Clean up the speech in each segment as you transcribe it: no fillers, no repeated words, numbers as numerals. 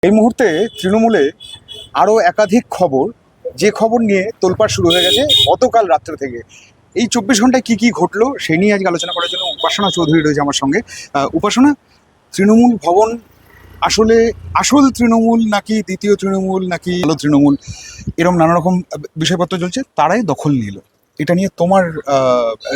এই মুহূর্তে তৃণমূলে আরও একাধিক খবর, যে খবর নিয়ে তোলপাড় শুরু হয়ে গেছে গতকাল রাত্র থেকে। এই 24 ঘন্টায় কি কি ঘটলো সেই নিয়ে আজকে আলোচনা করার জন্য উপাসনা চৌধুরী রয়েছে আমার সঙ্গে। উপাসনা, তৃণমূল ভবন আসলে আসল তৃণমূল নাকি দ্বিতীয় তৃণমূল নাকি আলো তৃণমূল, এরকম নানা রকম বিষয়পত্র চলছে, তারাই দখল নিল। এটা নিয়ে তোমার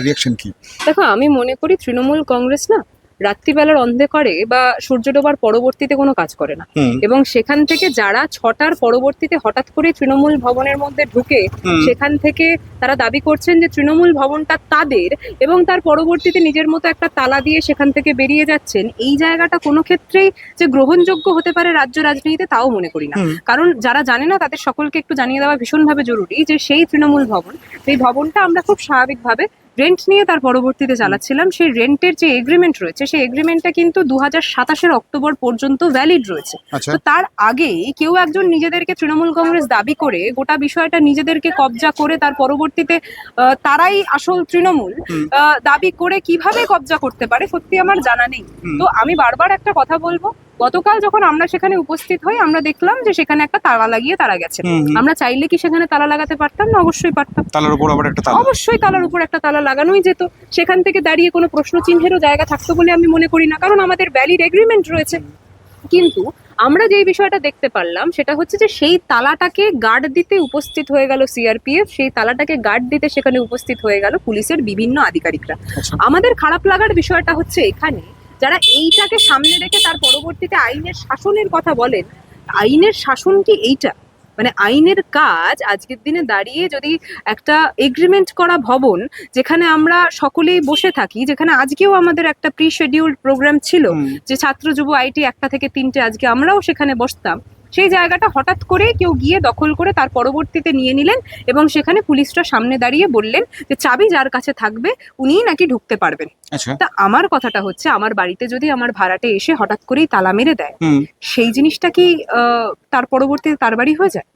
রিয়াকশন কি? দেখো, আমি মনে করি তৃণমূল কংগ্রেস না রাত্রিবেলার অন্ধকারে বা সূর্য ডোবার পরবর্তীতে কোনো কাজ করে না। এবং সেখান থেকে যারা 6টার পরবর্তীতে হঠাৎ করে তৃণমূল ভবনের মধ্যে ঢুকে সেখান থেকে তারা দাবি করছেন যে তৃণমূল ভবনটা তাদের, এবং তার পরবর্তীতে নিজের মতো একটা তালা দিয়ে সেখান থেকে বেরিয়ে যাচ্ছেন, এই জায়গাটা কোনো ক্ষেত্রেই যে গ্রহণযোগ্য হতে পারে রাজ্য রাজনীতিতে তাও মনে করি না। কারণ যারা জানে না তাদের সকলকে একটু জানিয়ে দেওয়া ভীষণভাবে জরুরি যে সেই তৃণমূল ভবন, সেই ভবনটা আমরা খুব স্বাভাবিকভাবে রেন্ট নিয়ে তার পরবর্তীতে চালাচ্ছিলাম। সেই রেন্টের যে এগ্রিমেন্ট রয়েছে সেই এগ্রিমেন্টটা কিন্তু 2027 অক্টোবর পর্যন্ত ভ্যালিড রয়েছে। তো তার আগেই কেউ একজন নিজেদেরকে তৃণমূল কংগ্রেস দাবি করে গোটা বিষয়টা নিজেদেরকে কবজা করে তার পরবর্তীতে তারাই আসল তৃণমূল দাবি করে কিভাবে কবজা করতে পারে সত্যি আমার জানা নেই। তো আমি বারবার একটা কথা বলবো, গতকাল যখন আমরা সেখানে উপস্থিত হই আমরা দেখলাম যে সেখানে একটা তালা লাগিয়ে তারা গেছে। আমরা চাইলে কি সেখানে তালা লাগাতে পারতাম না? অবশ্যই পারতাম। তালার উপর আবার একটা তালা, অবশ্যই তালার উপর একটা তালা লাগানোই যেত। সেখান থেকে দাঁড়িয়ে কোনো প্রশ্ন চিহ্নেরও জায়গা থাকতো বলে আমি মনে করি না, কারণ আমাদের ভ্যালিড এগ্রিমেন্ট রয়েছে। কিন্তু আমরা যেই বিষয়টা দেখতে পারলাম সেটা হচ্ছে যে সেই তালাটাকে গার্ড দিতে উপস্থিত হয়ে গেল সিআরপিএফ, সেই তালাটাকে গার্ড দিতে সেখানে উপস্থিত হয়ে গেল পুলিশের বিভিন্ন আধিকারিকরা। আমাদের খারাপ লাগার বিষয়টা হচ্ছে এখানে যারা এইটাকে সামনে রেখে তার পরবর্তীতে আইনের শাসনের কথা বলেন, আইনের শাসন কি এইটা? মানে আইনের কাজ আজকের দিনে দাঁড়িয়ে যদি একটা এগ্রিমেন্ট করা ভবন যেখানে আমরা সকলেই বসে থাকি, যেখানে আজকেও আমাদের একটা প্রি শিডিউলড প্রোগ্রাম ছিল যে ছাত্র যুব আইটি 1টা থেকে 3টে, আজকে আমরাও সেখানে বসতাম, সেই জায়গাটা হঠাৎ করে কেউ গিয়ে দখল করে তার পরবর্তীতে নিয়ে নিলেন এবং সেখানে পুলিশরা সামনে দাঁড়িয়ে বললেন যে চাবি যার কাছে থাকবে উনিই নাকি ঢুকতে পারবেন। তা আমার কথাটা হচ্ছে, আমার বাড়িতে যদি আমার ভাড়াটে এসে হঠাৎ করেই তালা মেরে দেয়, সেই জিনিসটা কি তার পরবর্তীতে তার বাড়ি হয়ে যায়?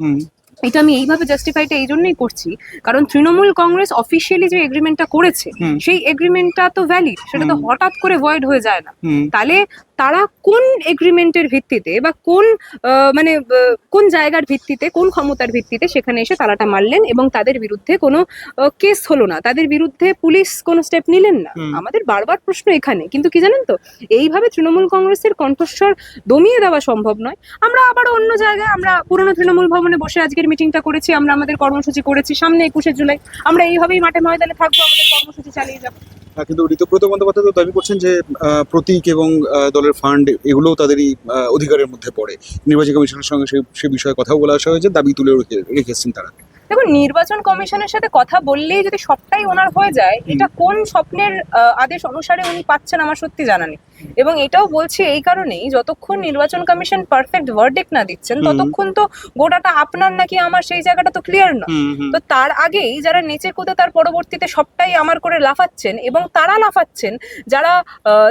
এটা আমি এইভাবে জাস্টিফাইটা এই জন্যই করছি কারণ তৃণমূল কংগ্রেস অফিসিয়ালি যে এগ্রিমেন্টটা করেছে সেই এগ্রিমেন্টটা তো ভ্যালিড, সেটা তো হঠাৎ করে ভয়েড হয়ে যায় না। তাহলে তারা কোন এগ্রিমেন্টের ভিত্তিতে বা কোন জায়গার ভিত্তিতে, কোন ক্ষমতার ভিত্তিতে সেখানে এসে তালাটা মারলেন এবং তাদের বিরুদ্ধে কোনো কেস হলো না, তাদের বিরুদ্ধে পুলিশ কোনো স্টেপ নিলেন না? আমাদের বারবার প্রশ্ন এখানে। কিন্তু কি জানেন তো, এইভাবে তৃণমূল কংগ্রেসের কণ্ঠস্বর দমিয়ে দেওয়া সম্ভব নয়। আমরা আবার অন্য জায়গায়, আমরা পুরনো তৃণমূল ভবনে বসে আজকের মিটিংটা করেছি, আমরা আমাদের কর্মসূচি করেছি, সামনে 21শে জুলাই আমরা এইভাবেই মাঠে ময়দানে থাকবো, আমাদের কর্মসূচি চালিয়ে যাবো। কিন্তু ঋতব্রত বন্দ্যোপাধ্যায় তো দাবি করছেন যে প্রতীক এবং দলের ফান্ড এগুলোও তাদেরই অধিকারের মধ্যে পড়ে। নির্বাচন কমিশনের সঙ্গে সে বিষয়ে কথাও বলা আসা হয়েছে, দাবি তুলে রেখেছেন তারা। দেখুন, নির্বাচন কমিশনের সাথে কথা বললেই যদি সবটাই ওনার হয়ে যায়, এটা কোন স্বপ্নের আদেশ অনুসারে উনি পাচ্ছেন আমার সত্যি জানা নেই। এবং এটাও বলছি এই কারণেই, যতক্ষণ নির্বাচন কমিশন পারফেক্ট ভার্ডিক্ট না দিচ্ছেন ততক্ষণ তো গোটাটা আপনার নাকি আমার সেই জায়গাটা তো ক্লিয়ার না। তো তার আগেই যারা নেচে কুদে তার পরবর্তীতে সবটাই আমার করে লাফাচ্ছেন, এবং তারা লাফাচ্ছেন যারা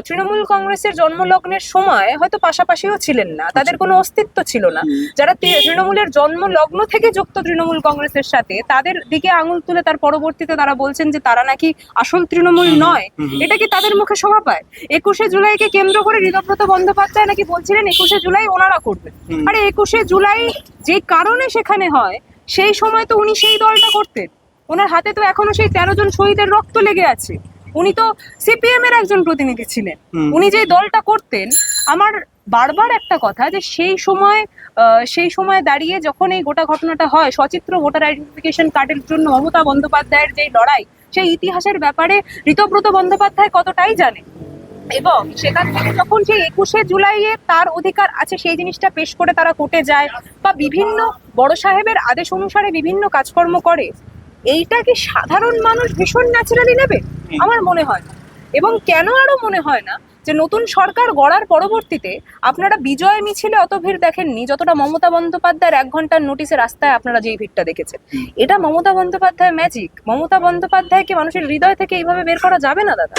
তৃণমূল কংগ্রেসের জন্মলগ্নের সময় হয়তো পাশাপাশিও ছিলেন না, তাদের কোনো অস্তিত্ব ছিল না, যারা তৃণমূলের জন্মলগ্ন থেকে যুক্ত তৃণমূল কংগ্রেসের সাথে, তাদের দিকে আঙুল তুলে তার পরবর্তীতে তারা বলছেন যে তারা নাকি আসল তৃণমূল নয়। এটা কি তাদের মুখে শোভা পায়? 21শে জুলাইকে কেন্দ্র করে ঋতব্রত বন্দ্যোপাধ্যায় নাকি বলছিলেন 21শে জুলাই ওনারা করবেন। আরে 21শে জুলাই যে কারণে সেখানে হয় সেই সময় তো উনি সেই দলটা করতেন, ওনার হাতে তো এখনো সেই 13 জন শহীদের রক্ত লেগে আছে। উনি তো সিপিএম এর একজন প্রতিনিধি ছিলেন, উনি যে দলটা করতেন। আমার বারবার একটা কথা, যে সেই সময় দাঁড়িয়ে যখন এই গোটা ঘটনাটা হয়, সচিত্র ভোটার আইডেন্টিফিকেশন কার্ডের জন্য মমতা বন্দ্যোপাধ্যায়ের যে লড়াই, সেই ইতিহাসের ব্যাপারে ঋতব্রত বন্দ্যোপাধ্যায় কতটাই জানে। এবং সেখান থেকে যখন সেই 21শে জুলাইয়ে তার অধিকার আছে সেই জিনিসটা পেশ করে তারা কোর্টে যায় বা বিভিন্ন বড় সাহেবের আদেশ অনুসারে বিভিন্ন কাজকর্ম করে, এইটা কি সাধারণ মানুষ ভীষণ ন্যাচারালি নেবে? আমার মনে হয় না। এবং কেন আরো মনে হয় না যে নতুন সরকার গড়ার পরবর্তীতে আপনারা বিজয় মিছিলে অত ভিড় দেখেননি যতটা মমতা বন্দ্যোপাধ্যায়ের 1 ঘন্টার নোটিশে রাস্তায় আপনারা যেই ভিড়টা দেখেছেন। এটা মমতা বন্দ্যোপাধ্যায় ম্যাজিক। মমতা বন্দ্যোপাধ্যায়কে মানুষের হৃদয় থেকে এইভাবে বের করা যাবে না দাদা।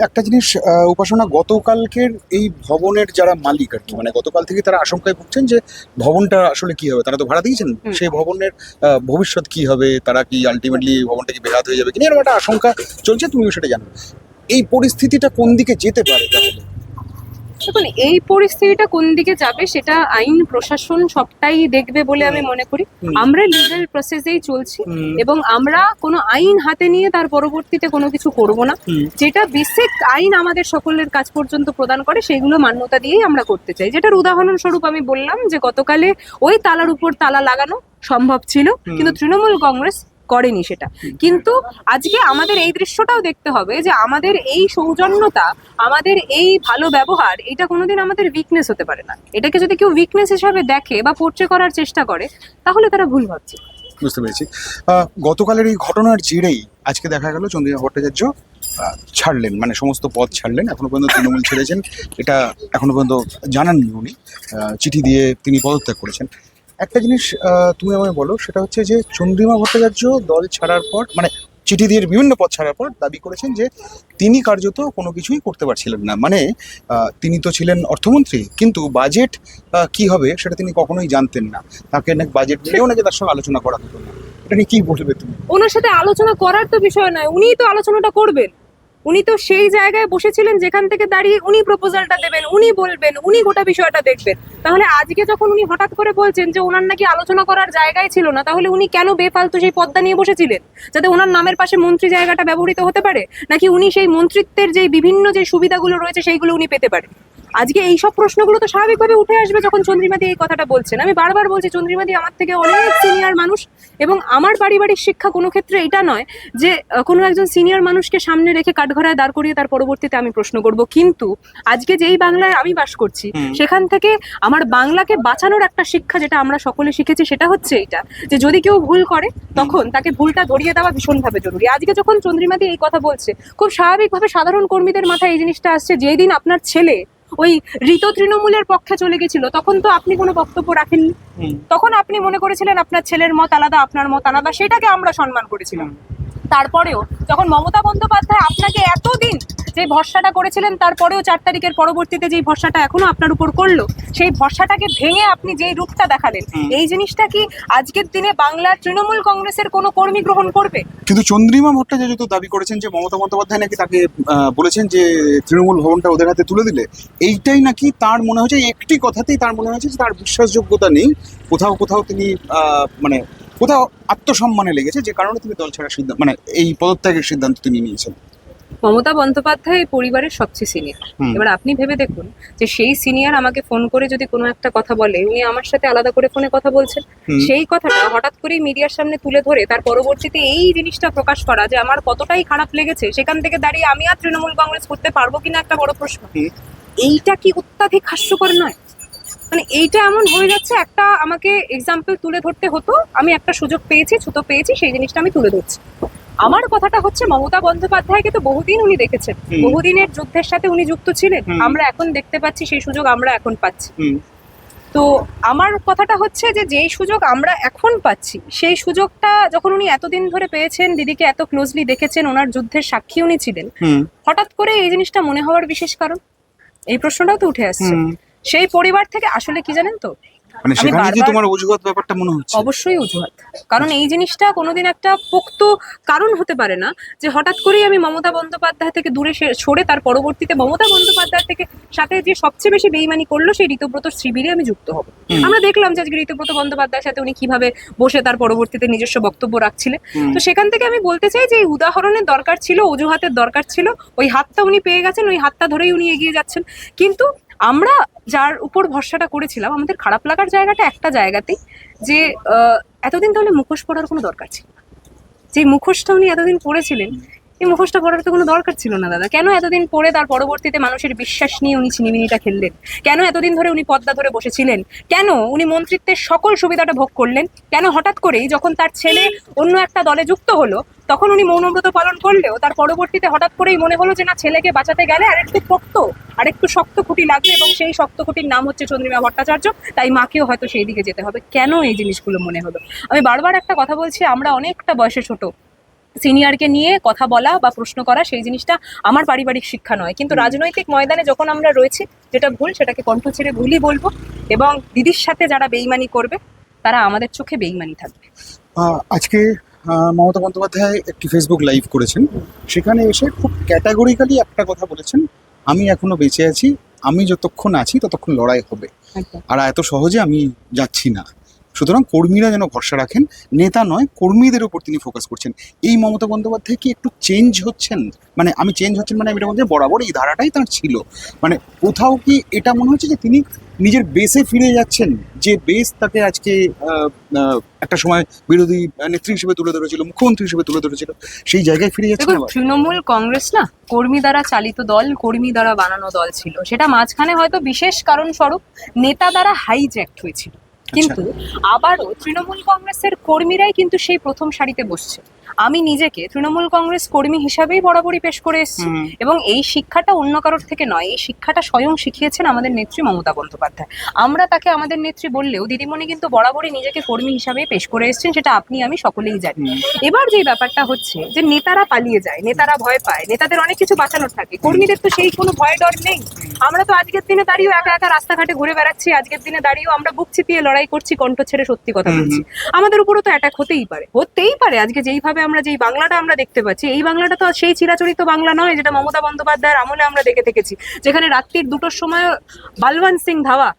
একটা জিনিস উপাসনা, গতকালকের এই ভবনের যারা মালিক আর কি, মানে গতকাল থেকে তারা আশঙ্কায় ভুগছেন যে ভবনটা আসলে কি হবে। তারা তো ভাড়া দিয়েছেন, সেই ভবনের ভবিষ্যৎ কি হবে, তারা কি আলটিমেটলি ভবনটা কি বেহাত হয়ে যাবে কিনা, এরকম একটা আশঙ্কা চলছে, তুমিও সেটা জানো। এই পরিস্থিতিটা কোন দিকে যেতে পারে তাহলে? দেখুন, এই পরিস্থিতিটা কোন দিকে যাবে সেটা আইন প্রশাসন সবটাই দেখবে বলে আমি মনে করি। আমরা লিগ্যাল প্রসেসেই চলছি এবং আমরা কোনো আইন হাতে নিয়ে তার পরবর্তীতে কোনো কিছু করব না। যেটা বেসিক আইন আমাদের সকলের কাজ পর্যন্ত প্রদান করে সেগুলো মান্যতা দিয়েই আমরা করতে চাই। যেটার উদাহরণস্বরূপ আমি বললাম যে গতকালে ওই তালার উপর তালা লাগানো সম্ভব ছিল, কিন্তু তৃণমূল কংগ্রেস করেনি সেটা। কিন্তু আজকে আমাদের এই দৃশ্যটাও দেখতে হবে যে আমাদের এই সৌজন্যতা, আমাদের এই ভালো ব্যবহার, এটা কোনোদিন আমাদের উইকনেস হতে পারে না। এটাকে যদি কেউ উইকনেস হিসাবে দেখে বা পোর্ট্রে করার চেষ্টা করে তাহলে তারা ভুল ভাবছে। বুঝতে পেরেছি। গতকালের এই ঘটনার জেরেই আজকে দেখা গেল চন্দ্রিমা ভট্টাচার্য ছাড়লেন, মানে সমস্ত পদ ছাড়লেন। এখনো পর্যন্ত তৃণমূল ছেড়েছেন এটা এখনো পর্যন্ত জানাননি উনি। চিঠি দিয়ে তিনি পদত্যাগ করেছেন। একটা জিনিস তুমি আমায় বলো, সেটা হচ্ছে যে চন্দ্রিমা ভট্টাচার্য দল ছাড়ার পর, মানে চিঠি দিয়ে বিভিন্ন পদ ছাড়ার পর দাবি করেছেন যে তিনি কার্যত কোনো কিছুই করতে পারছিলেন না। মানে তিনি তো ছিলেন অর্থমন্ত্রী, কিন্তু বাজেট কি হবে সেটা তিনি কখনোই জানতেন না। তাকে নাকি বাজেট নিয়েও নাকি তার সঙ্গে আলোচনা করা হতো না। এটা নিয়ে কি বলবে তুমি? ওনার সাথে আলোচনা করার তো বিষয় নয়, উনিই তো আলোচনাটা করবেন। উনি তো সেই জায়গায় বসেছিলেন যেখান থেকে দাঁড়িয়ে উনি প্রপোজালটা দেবেন, উনি বলবেন, উনি গোটা বিষয়টা দেখবেন। তাহলে আজকে যখন উনি হঠাৎ করে বলছেন যে ওনার নাকি আলোচনা করার জায়গায় ছিল না, তাহলে উনি কেন বেফালতু সেই পদ্মা নিয়ে বসেছিলেন? যাতে ওনার নামের পাশে মন্ত্রী জায়গাটা ব্যবহৃত হতে পারে, নাকি উনি সেই মন্ত্রিত্বের যে বিভিন্ন যে সুবিধাগুলো রয়েছে সেইগুলো উনি পেতে পারে? আজকে এইসব প্রশ্নগুলো তো স্বাভাবিকভাবে উঠে আসবে যখন চন্দ্রিমাদি এই কথাটা বলছেন। আমি বারবার বলছি, চন্দ্রিমাদি আমার থেকে অনেক সিনিয়র মানুষ এবং আমার পারিবারিক শিক্ষা কোনো ক্ষেত্রে এটা নয় যে কোনো একজন সিনিয়র মানুষকে সামনে রেখে কাঠগড়ায় দাঁড় করিয়ে তার পরবর্তীতে আমি প্রশ্ন করব। কিন্তু আজকে যেই বাংলায় আমি বাস করছি সেখান থেকে আমার বাংলাকে বাঁচানোর একটা শিক্ষা যেটা আমরা সকলে শিখেছি সেটা হচ্ছে এইটা, যে যদি কেউ ভুল করে তখন তাকে ভুলটা ধরিয়ে দেওয়া ভীষণভাবে জরুরি। আজকে যখন চন্দ্রিমাদি এই কথা বলছে, খুব স্বাভাবিকভাবে সাধারণ কর্মীদের মাথায় এই জিনিসটা আসছে, যেই দিন আপনার ছেলে ওই ঋত তৃণমূলের পক্ষে চলে গেছিল তখন তো আপনি কোনো বক্তব্য রাখেননি। তখন আপনি মনে করেছিলেন আপনার ছেলের মত আলাদা, আপনার মত আলাদা, সেটাকে আমরা সম্মান করেছিলাম। তারপরেও যখন মমতা বন্দ্যোপাধ্যায় আপনাকে এতদিন যে ভরসাটা করেছিলেন, তারপরেও 4 তারিখের পরবর্তীতে যেই ভরসাটা এখনো আপনার উপর করলো, সেই ভরসাটাকে ভেঙে আপনি যেই রূপটা দেখালেন, এই জিনিসটা কি আজকের দিনে বাংলার তৃণমূল কংগ্রেসের কোনো কর্মী গ্রহণ করবে? কিন্তু চন্দ্রিমা ভট্টাচার্য তো দাবি করেছেন যে মমতা বন্দ্যোপাধ্যায় নাকি তাকে বলেছেন যে তৃণমূল ভবনটা ওদের হাতে তুলে দিলে। এইটাই নাকি তার মনে হয়েছে, একটি কথাতেই তার মনে হয়েছে যে তার বিশ্বাসযোগ্যতা নেই। কোথাও কোথাও তিনি মানে কোথাও আত্মসম্মানে লেগেছে, যে কারণে তিনি দল ছাড়ার সিদ্ধান্ত, মানে এই পদত্যাগের সিদ্ধান্ত তিনি নিয়েছেন। মমতা বন্দ্যোপাধ্যায় পরিবারের সবচেয়ে সিনিয়র। এবার আপনি ভেবে দেখুন যে সেই সিনিয়র আমাকে ফোন করে যদি কোনো একটা কথা বলে, উনি আমার সাথে আলাদা করে ফোনে কথা বলছেন, সেই কথাটা হঠাৎ করেই মিডিয়ার সামনে তুলে ধরে তার পরবর্তীতে এই জিনিসটা প্রকাশ করা যে আমার কতটাই খারাপ লেগেছে, সেখান থেকে দাঁড়িয়ে আমি আর তৃণমূল কংগ্রেস করতে পারবো কিনা একটা বড় প্রশ্ন। এইটা কি অত্যাধিক হাস্যকর নয়? মানে এইটা এমন হয়ে যাচ্ছে, একটা আমাকে এক্সাম্পল তুলে ধরতে হতো, আমি একটা সুযোগ পেয়েছি, ছুতো পেয়েছি, সেই জিনিসটা আমি তুলে ধরছি। আমার কথাটা হচ্ছে, মমতা বন্দ্যোপাধ্যায়কে তো বহুদিন উনি দেখেছেন, বহুদিনের যুদ্ধের সাথে উনি যুক্ত ছিলেন। আমরা এখন দেখতে পাচ্ছি সেই সুযোগ আমরা এখন পাচ্ছি। তো আমার কথাটা হচ্ছে যে যেই সুযোগ আমরা এখন পাচ্ছি, সেই সুযোগটা যখন উনি এতদিন ধরে পেয়েছেন, দিদিকে এত ক্লোজলি দেখেছেন, ওনার যুদ্ধের সাক্ষী উনি ছিলেন, হঠাৎ করে এই জিনিসটা মনে হওয়ার বিশেষ কারণ, এই প্রশ্নটাও তো উঠে আসছে। সেই পরিবার থেকে আসলে কি জানেন তো, মানে সেখানে কি তোমার অজুহাত ব্যাপারটা মনে হচ্ছে? অবশ্যই অজুহাত। কারণ এই জিনিসটা কোনোদিন একটা পোক্ত কারণ হতে পারে না যে হঠাৎ করেই আমি মমতা বন্দ্যোপাধ্যায় থেকে দূরে সরে তার পরবর্তীতে মমতা বন্দ্যোপাধ্যায় থেকে সাথে যে সবচেয়ে বেশি বেইমানি করলো সেই ঋতব্রত শিবিরে আমি যুক্ত হব। আমরা দেখলাম যে আজকে ঋতব্রত বন্দ্যোপাধ্যায়ের সাথে উনি কিভাবে বসে তার পরবর্তীতে নিজস্ব বক্তব্য রাখছিলেন। তো সেখান থেকে আমি বলতে চাই যে এই উদাহরণের দরকার ছিল, অজুহাতের দরকার ছিল। ওই হাতটা উনি পেয়ে গেছেন, ওই হাতটা ধরেই উনি এগিয়ে যাচ্ছেন। কিন্তু আমরা যার উপর ভরসাটা করেছিলাম, আমাদের খারাপ লাগার জায়গাটা একটা জায়গাতেই, যে এতদিন তাহলে মুখোশ পরার কোনো দরকার ছিল না। যে মুখোশটা উনি এতদিন পরেছিলেন, এই মুখোশটা পরার তো কোনো দরকার ছিল না দাদা। কেন এতদিন পরে তার পরবর্তীতে মানুষের বিশ্বাস নিয়ে উনি ছিনিমিনিটা খেললেন? কেন এতদিন ধরে উনি পদ্মা ধরে বসেছিলেন? কেন উনি মন্ত্রিত্বের সকল সুবিধাটা ভোগ করলেন? কেন হঠাৎ করেই যখন তার ছেলে অন্য একটা দলে যুক্ত হলো তখন উনি মৌনব্রত পালন করলেও তার পরবর্তীতে হঠাৎ করেই মনে হলো যে না, ছেলেকে বাঁচাতে গেলে আরেকটু শক্ত খুঁটি লাগবে, এবং সেই শক্ত খুঁটির নাম হচ্ছে চন্দ্রিমা ভট্টাচার্য, তাই মাকেও হয়তো সেই দিকে যেতে হবে। কেন এই জিনিসগুলো মনে হলো? আমি বারবার একটা কথা বলছি, আমরা অনেকটা বয়সে ছোট, সিনিয়রকে নিয়ে কথা বলা বা প্রশ্ন করা সেই জিনিসটা আমার পারিবারিক শিক্ষা নয়। কিন্তু রাজনৈতিক ময়দানে যখন আমরা রয়েছি, যেটা ভুল সেটাকে কণ্ঠ ছেড়ে ভুলই বলবো, এবং দিদির সাথে যারা বেইমানি করবে তারা আমাদের চোখে বেইমানি থাকবে। আজকে মমতা বন্দ্যোপাধ্যায় একটি ফেসবুক লাইভ করেছেন, সেখানে এসে খুব ক্যাটাগরিক্যালি একটা কথা বলেছেন, আমি এখনো বেঁচে আছি, আমি যতক্ষণ আছি ততক্ষণ লড়াই হবে, একদম। আর এত সহজে আমি যাচ্ছি না। সুতরাং কর্মীরা যেন ভরসা রাখেন, নেতা নয় কর্মীদের উপর তিনি ফোকাস করছেন। এই মমতা বন্দ্যোপাধ্যায় কি একটু চেঞ্জ হচ্ছেন? মানে আমি চেঞ্জ হচ্ছেন মানে আমি এটা বলছি বরাবর এই ধারাটাই তার ছিল, মানে কোথাও কি এটা মনে হচ্ছে যে তিনি নিজের বেসে ফিরে যাচ্ছেন, যে বেস তাকে আজকে একটা সময় বিরোধী নেত্রী হিসেবে তুলে ধরেছিল, মুখ্যমন্ত্রী হিসেবে তুলে ধরেছিল, সেই জায়গায় ফিরে যাচ্ছেন দেখুন, আবার? তৃণমূল কংগ্রেস না কর্মী দ্বারা চালিত দল, কর্মী দ্বারা বানানো দল ছিল। সেটা মাঝখানে হয়তো বিশেষ কারণ স্বরূপ নেতা দ্বারা হাইজ্যাক্ট হয়েছিল, কিন্তু আবারও তৃণমূল কংগ্রেসের কর্মীরাই কিন্তু সেই প্রথম সারিতে বসছে। আমি নিজেকে তৃণমূল কংগ্রেস কর্মী হিসাবেই বরাবরই পেশ করে এসেছি, এবং এই শিক্ষাটা অন্য কারোর থেকে নয়, এই শিক্ষাটা স্বয়ং শিখিয়েছেন আমাদের নেত্রী মমতা বন্দ্যোপাধ্যায়। আমরা তাকে আমাদের নেত্রী বললেও দিদিমণি কিন্তু বরাবরই নিজেকে কর্মী হিসাবেই পেশ করে এসেছেন, সেটা আপনি আমি সকলেই জানি। এবার যে ব্যাপারটা হচ্ছে যে নেতারা পালিয়ে যায়, নেতারা ভয় পায়, নেতাদের অনেক কিছু বাঁচানোর থাকে, কর্মীদের তো সেই কোনো ভয় ডর নেই। আমরা তো আজকের দিনে দাঁড়িয়েও একা একা রাস্তাঘাটে ঘুরে বেড়াচ্ছি, আজকের দিনে দাঁড়িয়েও আমরা বুক চিপিয়ে লড়াই করছি, কণ্ঠ ছেড়ে সত্যি কথা বলছি। আমাদের উপরও তো অ্যাটাক হতেই পারে। আজকে যেইভাবে আমরা যেই বাংলাটা আমরা দেখতে পাচ্ছি, এই বাংলাটা তো সেই চিরাচরিত বাংলা নয় যেটা মমতা বন্দ্যোপাধ্যায়ের আমলে আমরা দেখে থেকেছি, যেখানে রাত্রির 2টোর সময় বালওয়ান্ত সিং ধাওয়া,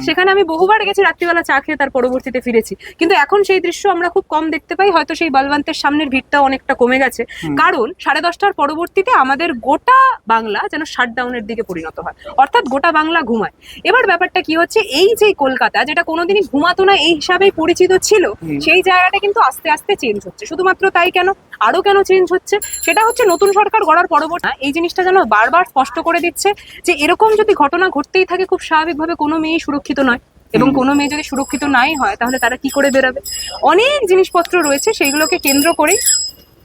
সেখানে আমি বহুবার গেছি রাত্রিবেলা চা খেয়ে, তার পরবর্তীতে ফিরেছি। কিন্তু এখন সেই দৃশ্য আমরা খুব কম দেখতে পাই, হয়তো সেই বালওয়ান্তের সামনের ভিড়টাও অনেকটা কমে গেছে, কারণ 10:30টার পরবর্তীতে আমাদের গোটা বাংলা যেন শাটডাউনের দিকে পরিণত হয়, অর্থাৎ গোটা বাংলা ঘুমায়। এবার ব্যাপারটা কি হচ্ছে, এই যে কলকাতা যেটা কোনোদিনই ঘুমাতো না এই হিসাবেই পরিচিত ছিল, সেই জায়গাটা কিন্তু আস্তে আস্তে চেঞ্জ হচ্ছে। শুধুমাত্র তাই কেন, আরো কেন চেঞ্জ হচ্ছে, সেটা হচ্ছে নতুন সরকার গড়ার পরবর্তী এই জিনিসটা যেন বারবার স্পষ্ট করে দিচ্ছে যে এরকম যদি ঘটনা ঘটতেই থাকে, খুব স্বাভাবিকভাবে কোনো মেয়ে সুরক্ষিত নয়, এবং কোনো মেয়ে যদি সুরক্ষিত নাই হয় তাহলে তারা কি করে বেরোবে। অনেক জিনিসপত্র রয়েছে, সেইগুলোকে কেন্দ্র করেই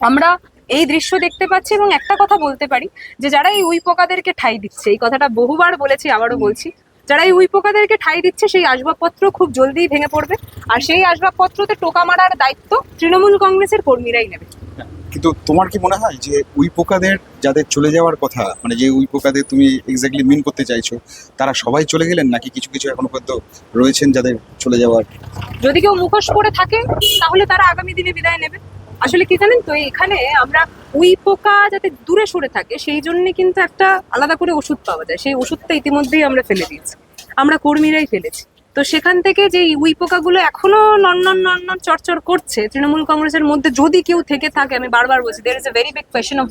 আমরা এই দৃশ্য দেখতে পাচ্ছি। এবং একটা কথা বলতে পারি যে যারা এই উইপোকাদেরকে ঠাঁই দিচ্ছে, এই কথাটা বহুবার বলেছি, আবারও বলছি, যারা এই উইপোকাদেরকে ঠাঁই দিচ্ছে সেই আসবাবপত্র খুব জলদি ভেঙে পড়বে, আর সেই আসবাবপত্রতে টোকা মারার দায়িত্ব তৃণমূল কংগ্রেসের কর্মীরাই নেবে। কিন্তু তোমার কি মনে হয় যে ওই পোকাদের যাদের চলে যাওয়ার কথা, মানে যে ওই পোকাদের তুমি এক্স্যাক্টলি মিন করতে চাইছো, তারা সবাই চলে গেলেন নাকি কিছু কিছু এখনো পর্যন্ত রয়েছেন যাদের চলে যাওয়ার? যদি কেউ মুখোশ পরে থাকে তাহলে তারা আগামী দিনে বিদায় নেবে। আসলে কি জানেন তো, এখানে আমরা উই পোকা যাতে দূরে সরে থাকে সেই জন্য কিন্তু একটা আলাদা করে ওষুধ পাওয়া যায়, সেই ওষুধটা ইতিমধ্যেই আমরা ফেলে দিয়েছি, আমরা কর্মীরাই ফেলেছি। তো সেখান থেকে যে উই পোকাগুলো এখনো নন চরচর করছে তৃণমূল কংগ্রেসের মধ্যে, যদি কেউ থেকে থাকে, আমি বারবার বলছি there is a very big question of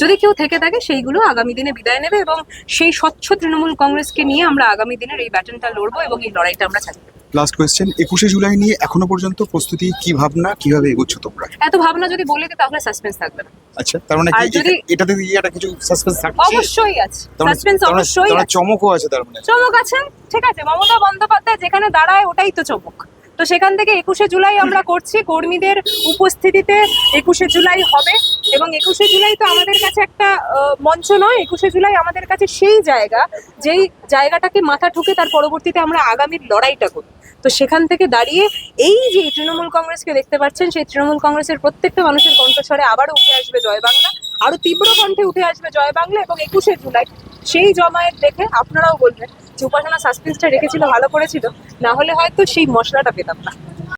যদি কেউ থেকে থাকে, সেইগুলো আগামী দিনে বিদায় নেবে, এবং সেই স্বচ্ছ তৃণমূল কংগ্রেসকে নিয়ে আমরা আগামী দিনের এই ব্যাটনটা লড়বো এবং এই লড়াইটা আমরা চালিয়ে যাবো। লাস্ট কোয়েশ্চেন, 21শে জুলাই নিয়ে এখনো পর্যন্ত প্রস্তুতি কি ভাবনা, কিভাবে এগোচ্ছ তোমরা? এত ভাবনা যদি বলে দিই তাহলে সাসপেন্স থাকবে না। আচ্ছা, তার মানে আর যদি এটাতে একটা কিছু সাসপেন্স থাকছে? অবশ্যই আছে সাসপেন্স, অবশ্যই আছে, চমকও আছে, তার মানে চমক আছে। ঠিক আছে, মমতা বন্দ্যোপাধ্যায় যেখানে দাঁড়ায় ওটাই তো চমক। তো সেখান থেকে 21শে জুলাই আমরা করছি কর্মীদের উপস্থিতিতে, 21শে জুলাই হবে, এবং 21শে জুলাই তো আমাদের কাছে একটা মঞ্চ নয়, 21শে জুলাই আমাদের কাছে সেই জায়গা, যেই জায়গাটাকে মাথা ঠুকে তার পরবর্তীতে আমরা আগামীর লড়াইটা করি। তো সেখান থেকে দাঁড়িয়ে এই যে তৃণমূল কংগ্রেসকে দেখতে পাচ্ছেন, সেই তৃণমূল কংগ্রেসের প্রত্যেকটা মানুষের কণ্ঠস্বরে আবারও উঠে আসবে জয় বাংলা, আরো তীব্র কণ্ঠে উঠে আসবে জয় বাংলা, এবং 21শে জুলাই সেই জমায়েত দেখে আপনারাও বলবেন যে উপাসনা সাসপেন্সটা রেখেছিল, ভালো করেছিল, না হলে হয়তো সেই মশলাটা পেতাম না।